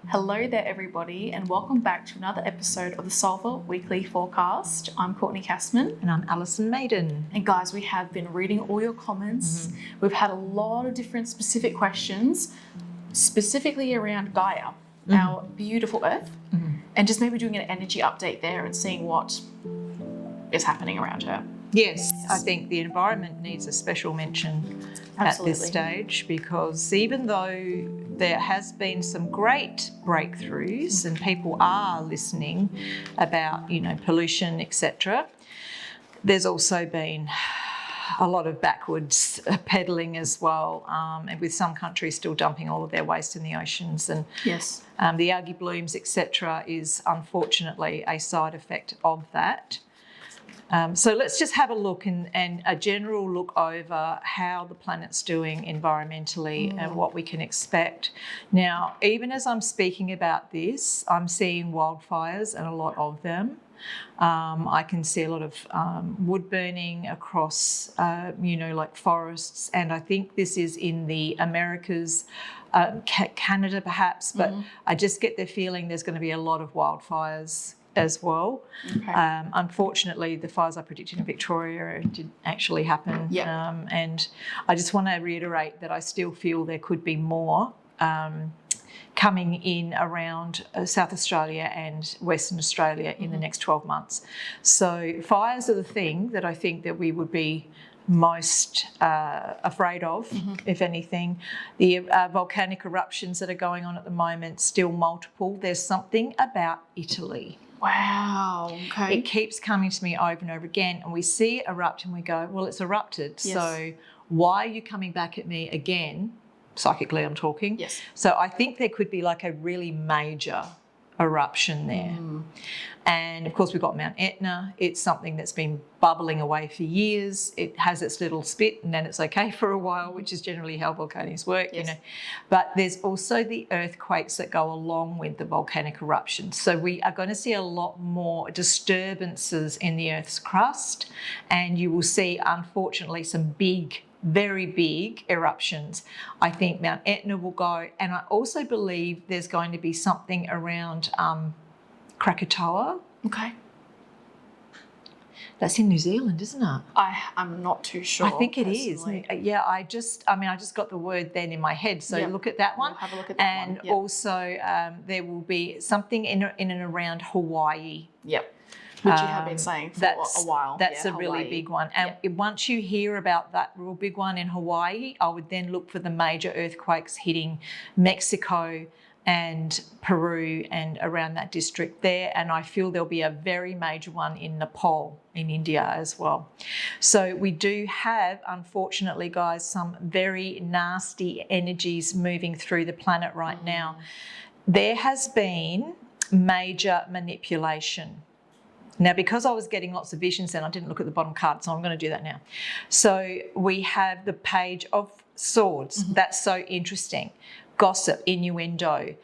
Hello there everybody and welcome back to another episode of the Soulver Weekly Forecast. I'm Courtney Kassman. And I'm Alison Maiden. And guys, we have been reading all your comments. We've had a lot of different specific questions, specifically around Gaia, our beautiful Earth, and just maybe doing an energy update there and seeing what is happening around her. Yes, I think the environment needs a special mention at this stage, because even though there has been some great breakthroughs and people are listening about, pollution, etc., there's also been a lot of backwards peddling as well, and with some countries still dumping all of their waste in the oceans. And the algae blooms, etc., is unfortunately a side effect of that. So let's just have a look and a general look over how the planet's doing environmentally and what we can expect. Now, even as I'm speaking about this, I'm seeing wildfires and a lot of them. I can see a lot of wood burning across, like forests, and I think this is in the Americas, Canada perhaps, but I just get the feeling there's going to be a lot of wildfires as well. Unfortunately, the fires I predicted in Victoria didn't actually happen. And I just want to reiterate that I still feel there could be more coming in around South Australia and Western Australia in the next 12 months. So fires are the thing that I think that we would be most afraid of, if anything. The volcanic eruptions that are going on at the moment, still multiple. There's something about Italy. Wow, okay. It keeps coming to me over and over again, and we see it erupt and we go, well, it's erupted. So why are you coming back at me again? Psychically, I'm talking. So I think there could be like a really major eruption there. And of course we've got Mount Etna. It's something that's been bubbling away for years. It has its little spit and then it's okay for a while, which is generally how volcanoes work, But there's also the earthquakes that go along with the volcanic eruptions. So we are going to see a lot more disturbances in the Earth's crust, and you will see, unfortunately, some very big eruptions. I think Mount Etna will go, and I also believe there's going to be something around Krakatoa. Okay. That's in New Zealand, isn't it? I'm not too sure. I think it is. Yeah, I just got the word then in my head. So look at that one. We'll have a look at that one. And also there will be something in and around Hawaii. Which you have been saying for a while. That's a really big one. And once you hear about that real big one in Hawaii, I would then look for the major earthquakes hitting Mexico and Peru and around that district there. And I feel there'll be a very major one in Nepal, in India as well. So we do have, unfortunately, guys, some very nasty energies moving through the planet right now. There has been major manipulation. Now, because I was getting lots of visions then, I didn't look at the bottom card, so I'm going to do that now. So we have the Page of Swords. That's so interesting. Gossip, innuendo,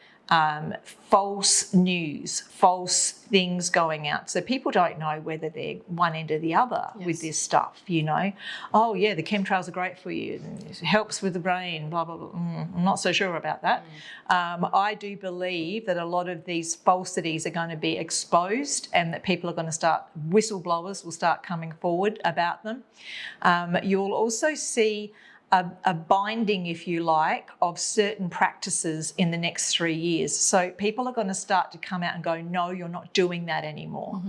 false news, false things going out. So people don't know whether they're one end or the other with this stuff, Oh, yeah, the chemtrails are great for you. It helps with the brain, blah, blah, blah. I'm not so sure about that. I do believe that a lot of these falsities are going to be exposed and that people are going to start, whistleblowers will start coming forward about them. You'll also see a binding, if you like, of certain practices in the next 3 years. So people are going to start to come out and go, no, you're not doing that anymore.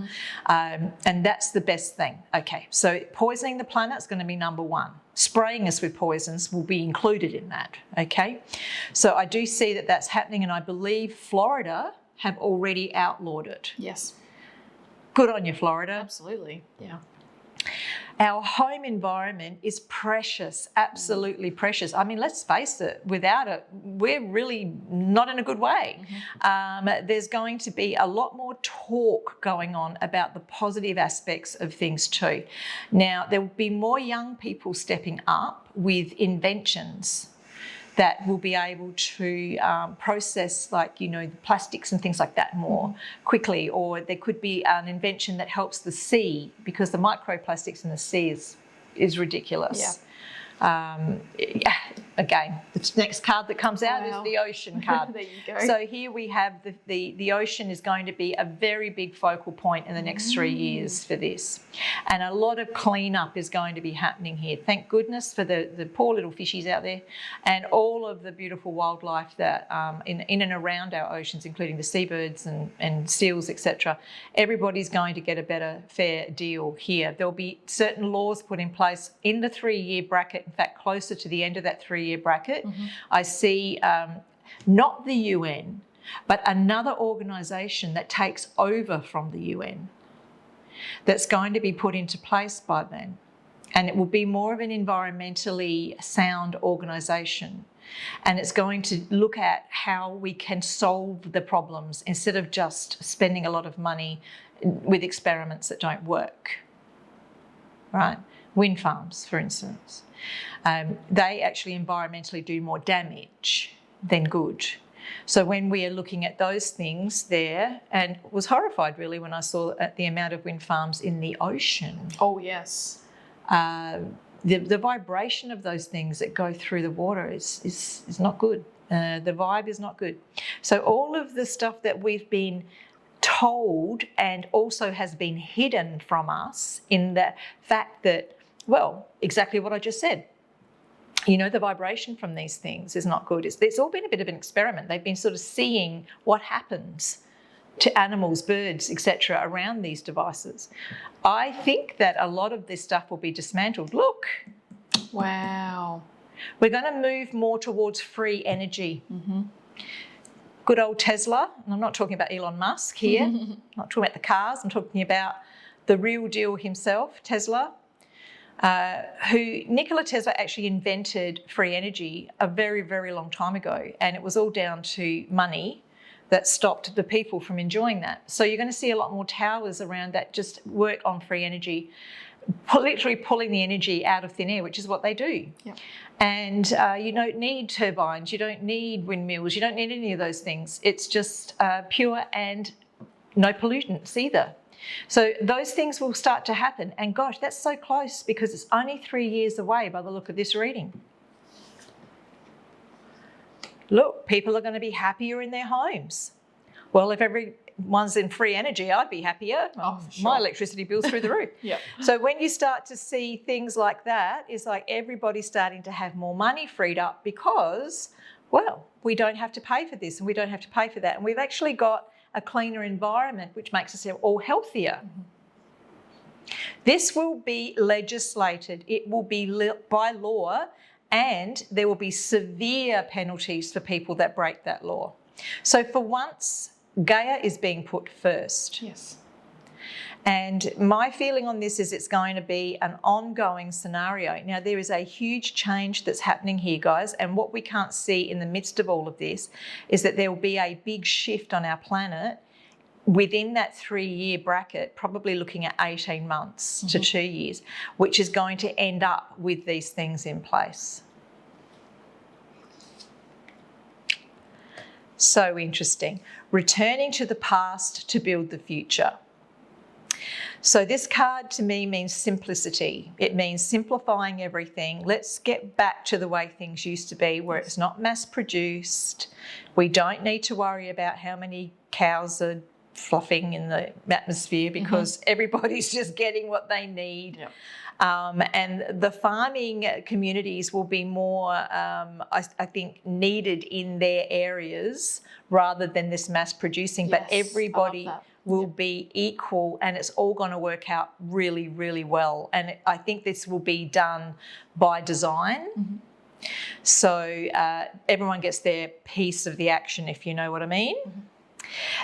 And that's the best thing. Okay, so poisoning the planet is going to be number one. Spraying us with poisons will be included in that, okay? So I do see that that's happening, and I believe Florida have already outlawed it. Yes. Good on you, Florida. Absolutely, yeah. Our home environment is precious, absolutely precious. I mean, let's face it, without it, we're really not in a good way. There's going to be a lot more talk going on about the positive aspects of things too. Now, there will be more young people stepping up with inventions that will be able to process, like, the plastics and things like that more quickly. Or there could be an invention that helps the sea, because the microplastics in the sea is ridiculous. again, the next card that comes out Wow. is the ocean card. There you go. So here we have the ocean is going to be a very big focal point in the next 3 years for this. And a lot of cleanup is going to be happening here. Thank goodness for the poor little fishies out there and all of the beautiful wildlife that in and around our oceans, including the seabirds and seals, etc. Everybody's going to get a better, fair deal here. There'll be certain laws put in place in the 3-year bracket, in fact, closer to the end of that 3-year bracket. I see not the UN, but another organisation that takes over from the UN that's going to be put into place by then. And it will be more of an environmentally sound organisation. And it's going to look at how we can solve the problems instead of just spending a lot of money with experiments that don't work, right? Wind farms, for instance. They actually environmentally do more damage than good. So when we are looking at those things there, and was horrified really when I saw the amount of wind farms in the ocean. Oh, yes. The vibration of those things that go through the water is not good. The vibe is not good. So all of the stuff that we've been told and also has been hidden from us in the fact that, well, exactly what I just said. You know, the vibration from these things is not good. It's all been a bit of an experiment. They've been sort of seeing what happens to animals, birds, etc. around these devices. I think that a lot of this stuff will be dismantled. Look. Wow. We're going to move more towards free energy. Good old Tesla, and I'm not talking about Elon Musk here, I'm not talking about the cars, I'm talking about the real deal himself, Tesla, who Nikola Tesla actually invented free energy a very, very long time ago, and it was all down to money that stopped the people from enjoying that. So you're going to see a lot more towers around that just work on free energy, literally pulling the energy out of thin air, which is what they do. Yep. And you don't need turbines, you don't need windmills, you don't need any of those things. It's just pure and no pollutants either. So those things will start to happen. And gosh, that's so close because it's only 3 years away by the look of this reading. Look, people are going to be happier in their homes. Well, if everyone's in free energy, I'd be happier. Oh, sure. My electricity bill's through the roof. Yep. So when you start to see things like that, it's like everybody's starting to have more money freed up because, well, we don't have to pay for this and we don't have to pay for that. And we've actually got a cleaner environment, which makes us all healthier. This will be legislated. It will be by law, and there will be severe penalties for people that break that law. So for once, Gaia is being put first. Yes. And my feeling on this is it's going to be an ongoing scenario. Now, there is a huge change that's happening here, guys, and what we can't see in the midst of all of this is that there will be a big shift on our planet within that 3-year bracket, probably looking at 18 months to 2 years, which is going to end up with these things in place. So interesting. Returning to the past to build the future. So this card to me means simplicity. It means simplifying everything. Let's get back to the way things used to be, where it's not mass produced. We don't need to worry about how many cows are fluffing in the atmosphere because everybody's just getting what they need. Yep. And the farming communities will be more, I think, needed in their areas rather than this mass producing. Yes, but everybody will be equal and it's all going to work out really, really well. And I think this will be done by design. So everyone gets their piece of the action, if you know what I mean.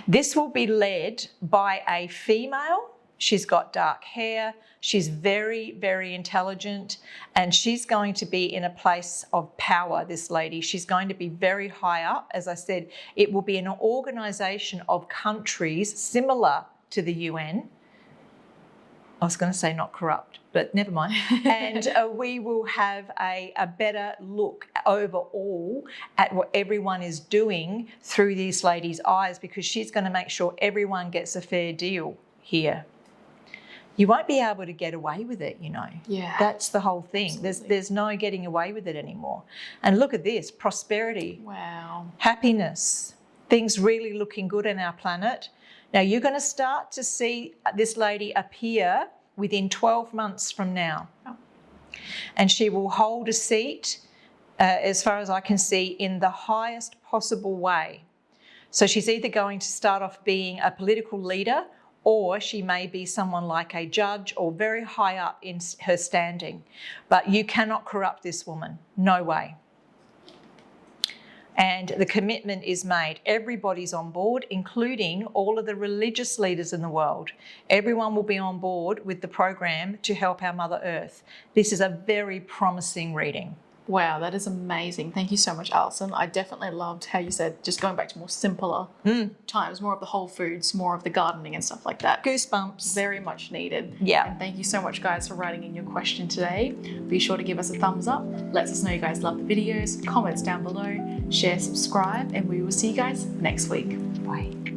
This will be led by a female. She's got dark hair. She's very, very intelligent, and she's going to be in a place of power, this lady. She's going to be very high up. As I said, it will be an organisation of countries similar to the UN. I was going to say not corrupt, but never mind. And we will have a better look overall at what everyone is doing through this lady's eyes, because she's going to make sure everyone gets a fair deal here. you won't be able to get away with it, you know. Yeah. That's the whole thing. Absolutely. There's no getting away with it anymore. And look at this, prosperity, Wow. happiness, things really looking good on our planet. Now, you're going to start to see this lady appear within 12 months from now. Oh. And she will hold a seat, as far as I can see, in the highest possible way. So she's either going to start off being a political leader, or she may be someone like a judge or very high up in her standing. But you cannot corrupt this woman. No way. And the commitment is made. Everybody's on board, including all of the religious leaders in the world. Everyone will be on board with the program to help our Mother Earth. This is a very promising reading. Wow, that is amazing. Thank you so much, Alison. I definitely loved how you said just going back to more simpler times, more of the whole foods, more of the gardening and stuff like that. Goosebumps. Very much needed. Yeah. And thank you so much, guys, for writing in your question today. Be sure to give us a thumbs up. Let us know you guys love the videos. Comments down below. Share, subscribe, and we will see you guys next week. Bye.